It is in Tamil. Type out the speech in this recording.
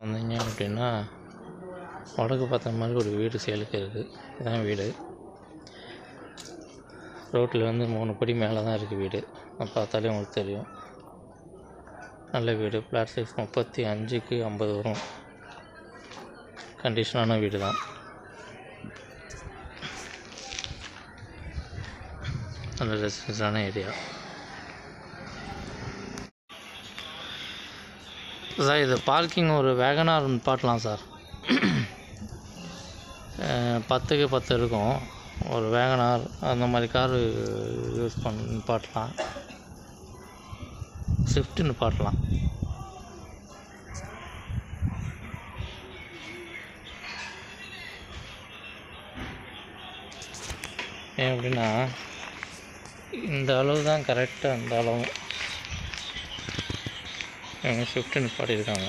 வந்தீங்க அப்படின்னா வடக்கு பார்த்த மாதிரி ஒரு வீடு சேலுக்கு இருக்குது. இதுதான் வீடு. ரோட்டில் வந்து 3 படி மேலே தான் இருக்குது வீடு. பார்த்தாலே உங்களுக்கு தெரியும். நல்ல வீடு. ஃப்ளாட் சைஸ் 35க்கு 50 வரும். கண்டிஷனான வீடு தான். நல்ல ரெசிடென்ஸான ஏரியா சார். இது பார்க்கிங் ஒரு வேகனார் நிப்பாட்டலாம் சார். 10க்கு 10 இருக்கும். ஒரு வேகனார் அந்த மாதிரி காரு யூஸ் பண்ணி நிப்பாட்டலாம். ஸ்விஃப்ட் நிப்பாட்டலாம். ஏன் அப்படின்னா இந்த அளவு தான் கரெக்டாக. இந்த அளவு இவங்க ஸ்விஃப்ட் நிப்பாட்டியிருக்காங்க.